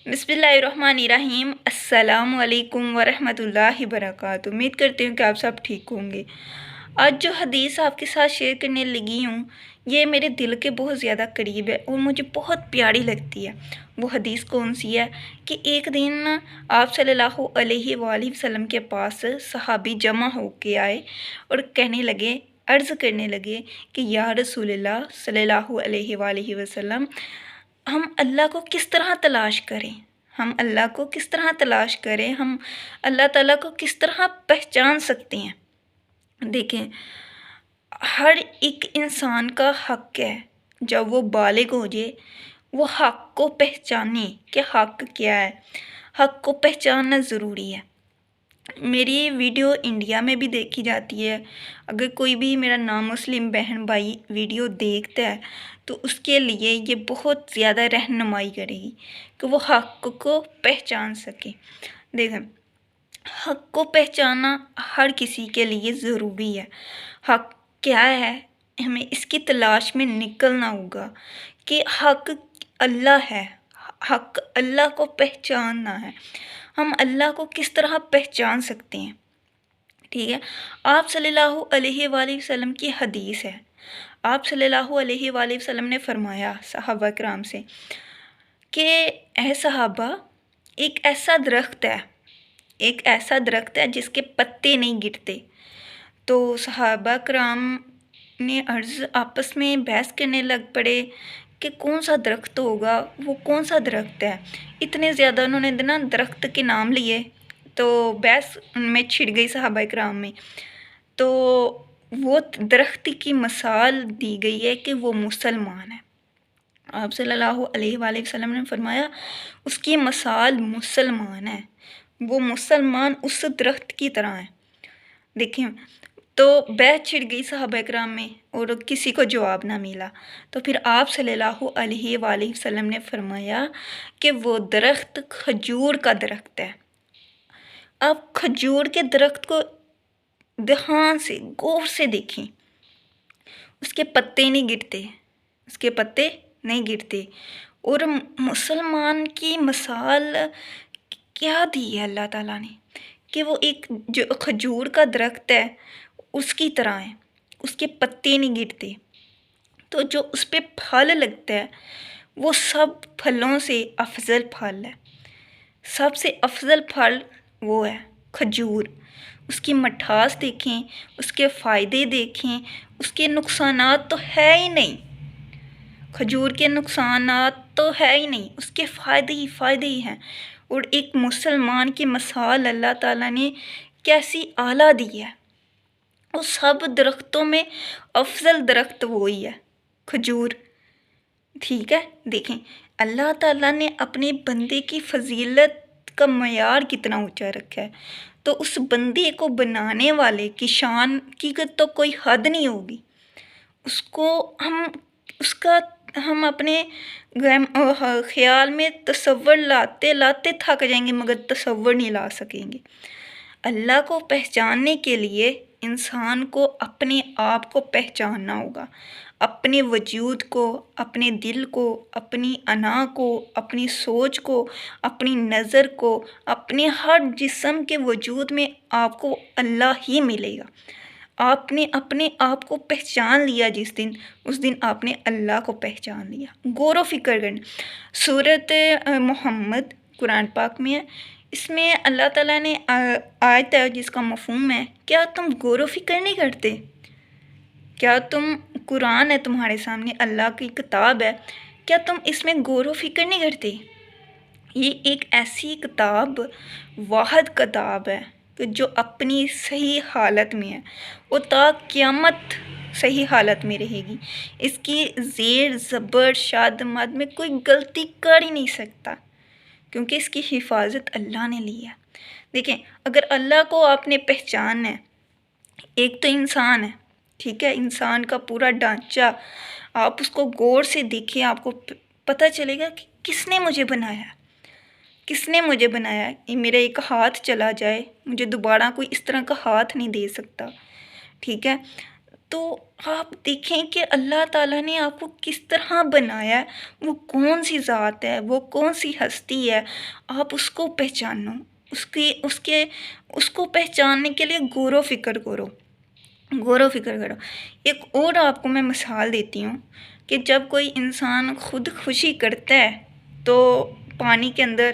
बिस्मिल्लाहिर्रहमानिर्रहीम। अस्सलाम वालेकुम वरहमतुल्लाहि वबरकातुहू। उम्मीद करती हूँ कि आप सब ठीक होंगे। आज जो हदीस आपके साथ शेयर करने लगी हूँ, ये मेरे दिल के बहुत ज़्यादा करीब है और मुझे बहुत प्यारी लगती है। वो हदीस कौन सी है कि एक दिन आप सल्लल्लाहु अलैहि वसल्लम के पास सहाबी जमा होके आए और कहने लगे, अर्ज़ करने लगे कि या रसूलल्लाह सल्लल्लाहु अलैहि वसल्लम, हम अल्लाह को किस तरह तलाश करें, हम अल्लाह को किस तरह तलाश करें, हम अल्लाह ताला को किस तरह पहचान सकते हैं। देखें, हर एक इंसान का हक़ है जब वो बालिग हो जाए वो हक़ को पहचाने कि हक़ क्या है। हक़ को पहचानना ज़रूरी है। मेरी वीडियो इंडिया में भी देखी जाती है। अगर कोई भी मेरा नामुस्लिम बहन भाई वीडियो देखता है तो उसके लिए ये बहुत ज़्यादा रहनुमाई करेगी कि वो हक़ को पहचान सके। देखें, हक़ को पहचानना हर किसी के लिए ज़रूरी है। हक़ क्या है, हमें इसकी तलाश में निकलना होगा कि हक़ अल्लाह है। हक़ अल्लाह को पहचानना है। हम अल्लाह को किस तरह पहचान सकते हैं, ठीक है। आप सल्लल्लाहु अलैहि वसल्लम की हदीस है। आप सल्लल्लाहु अलैहि वसल्लम ने फरमाया सहाबा किराम से कि ऐ सहाबा, एक ऐसा दरख्त है, एक ऐसा दरख्त है जिसके पत्ते नहीं गिरते। तो सहाबा किराम ने अर्ज़ आपस में बहस करने लग पड़े कि कौन सा दरख्त होगा, वो कौन सा दरख्त है। इतने ज़्यादा उन्होंने ना दरख्त के नाम लिए तो बहस उनमें छिड़ गई सहाबा किराम में। तो वो दरख्त की मिसाल दी गई है कि वो मुसलमान है। आप सल्लल्लाहु अलैहि वसल्लम ने फरमाया उसकी मिसाल मुसलमान है, वो मुसलमान उस दरख्त की तरह है। देखिए, तो बहस छिड़ गई सहाबा किराम में और किसी को जवाब ना मिला। तो फिर आप सल्लल्लाहु अलैहि वसल्लम ने फरमाया कि वो दरख्त खजूर का दरख्त है। आप खजूर के दरख्त को ध्यान से गौर से देखें, उसके पत्ते नहीं गिरते, उसके पत्ते नहीं गिरते। और मुसलमान की मिसाल क्या दी है अल्लाह ताला ने कि वो एक जो खजूर का दरख्त है उसकी तरह है, उसके पत्ते नहीं गिरते। तो जो उस पर फल लगता है वो सब फलों से अफजल फल है। सबसे अफजल फल वो है खजूर। उसकी मिठास देखें, उसके फ़ायदे देखें, उसके नुकसानात तो है ही नहीं। खजूर के नुकसानात तो है ही नहीं, उसके फ़ायदे ही हैं। और एक मुसलमान की मिसाल अल्लाह ताला ने कैसी आला दी है। उस सब दरख्तों में अफजल दरख्त वही है, खजूर, ठीक है। देखें, अल्लाह ताला ने अपने बंदे की फजीलत का मयार कितना ऊंचा रखा है। तो उस बंदे को बनाने वाले की शान की तो कोई हद नहीं होगी। उसको हम अपने ख्याल में तसव्वुर लाते लाते थक जाएंगे मगर तसव्वुर नहीं ला सकेंगे। अल्लाह को पहचानने के लिए इंसान को अपने आप को पहचानना होगा, अपने वजूद को, अपने दिल को, अपनी अना को, अपनी सोच को, अपनी नज़र को, अपने हर जिस्म के वजूद में आपको अल्लाह ही मिलेगा। आपने अपने आप को पहचान लिया जिस दिन, उस दिन आपने अल्लाह को पहचान लिया। गौर व फिक्र करना, सूरत मोहम्मद कुरान पाक में है। इसमें अल्लाह ताला ने आयत है जिसका मफ़हूम है, क्या तुम गौर व फिक्र नहीं करते? क्या तुम, कुरान है तुम्हारे सामने, अल्लाह की किताब है, क्या तुम इसमें गौर व फिक्र नहीं करते? ये एक ऐसी किताब, वाहिद किताब है कि जो अपनी सही हालत में है, वो ता क़यामत सही हालत में रहेगी। इसकी ज़ेर ज़बर शाद मद में कोई गलती कर ही नहीं सकता क्योंकि इसकी हिफाजत अल्लाह ने ली है। देखें, अगर अल्लाह को आपने पहचानना है, एक तो इंसान है, ठीक है, इंसान का पूरा ढांचा आप उसको गौर से देखें, आपको पता चलेगा कि किसने मुझे बनाया, किसने मुझे बनाया। ये मेरा एक हाथ चला जाए, मुझे दोबारा कोई इस तरह का हाथ नहीं दे सकता, ठीक है। تو آپ دیکھیں کہ اللہ تعالیٰ نے آپ کو کس طرح بنایا ہے، وہ کون سی ذات ہے، وہ کون سی ہستی ہے، آپ اس کو پہچانو، اس کو پہچاننے کے لیے غور و فکر کرو، غور و فکر کرو۔ ایک اور آپ کو میں مثال دیتی ہوں کہ جب کوئی انسان خود خوشی کرتا ہے تو پانی کے اندر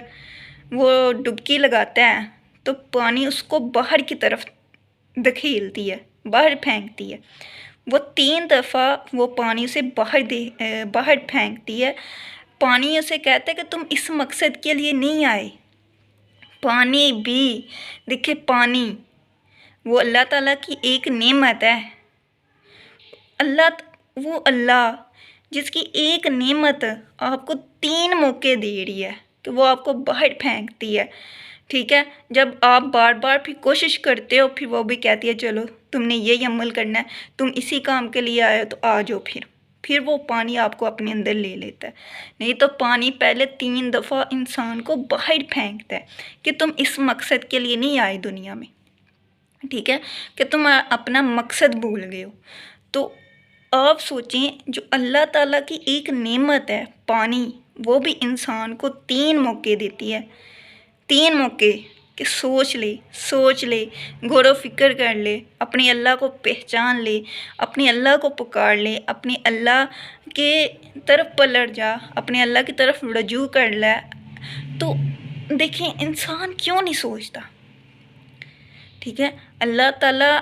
وہ ڈبکی لگاتا ہے تو پانی اس کو باہر کی طرف دھکیلتی ہے، باہر پھینکتی ہے، وہ 3 دفعہ وہ پانی اسے باہر پھینکتی ہے۔ پانی اسے کہتا ہے کہ تم اس مقصد کے لیے نہیں آئے۔ پانی بھی دیکھے، پانی وہ اللہ تعالیٰ کی ایک نعمت ہے۔ وہ اللہ جس کی ایک نعمت آپ کو 3 موقع دے رہی ہے کہ وہ آپ کو باہر پھینکتی ہے، ٹھیک ہے؟ جب آپ بار بار پھر کوشش کرتے ہو، پھر وہ بھی کہتی ہے چلو تم نے یہ عمل کرنا ہے، تم اسی کام کے لیے آئے ہو تو آ جاؤ، پھر وہ پانی آپ کو اپنے اندر لے لیتا ہے۔ نہیں تو پانی پہلے 3 دفعہ انسان کو باہر پھینکتا ہے کہ تم اس مقصد کے لیے نہیں آئے دنیا میں، ٹھیک ہے؟ کہ تم اپنا مقصد بھول گئے ہو۔ تو آپ سوچیں، جو اللہ تعالیٰ کی ایک نعمت ہے پانی، وہ بھی انسان کو 3 موقع دیتی ہے، 3 موقع کہ سوچ لے، غور و فکر کر لے، اپنے اللہ کو پہچان لے، اپنے اللہ کو پکار لے، اپنے اللہ کے طرف پلٹ جا، اپنے اللہ کی طرف رجوع کر لے۔ تو دیکھیں انسان کیوں نہیں سوچتا، ٹھیک ہے؟ اللہ تعالیٰ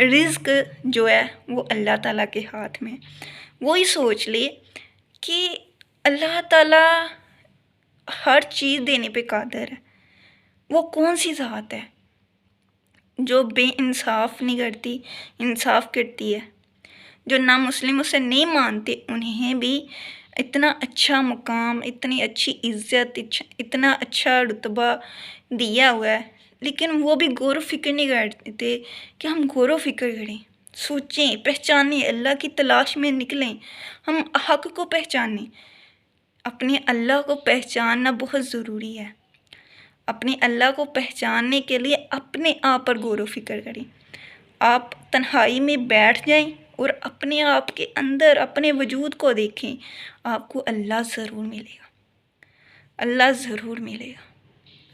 رزق جو ہے وہ اللہ تعالیٰ کے ہاتھ میں، وہی سوچ لے کہ اللہ تعالیٰ ہر چیز دینے پہ قادر ہے۔ وہ کون سی ذات ہے جو بے انصاف نہیں کرتی، انصاف کرتی ہے؟ جو نامسلم اسے نہیں مانتے انہیں بھی اتنا اچھا مقام، اتنی اچھی عزت، اتنا اچھا رتبہ دیا ہوا ہے، لیکن وہ بھی غور و فکر نہیں کرتے کہ ہم غور و فکر کریں، سوچیں، پہچانیں، اللہ کی تلاش میں نکلیں، ہم حق کو پہچانیں۔ اپنے اللہ کو پہچاننا بہت ضروری ہے۔ اپنے اللہ کو پہچاننے کے لیے اپنے آپ پر غور و فکر کریں۔ آپ تنہائی میں بیٹھ جائیں اور اپنے آپ کے اندر اپنے وجود کو دیکھیں، آپ کو اللہ ضرور ملے گا، اللہ ضرور ملے گا۔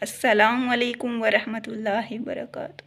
السلام علیکم ورحمۃ اللہ وبرکاتہ۔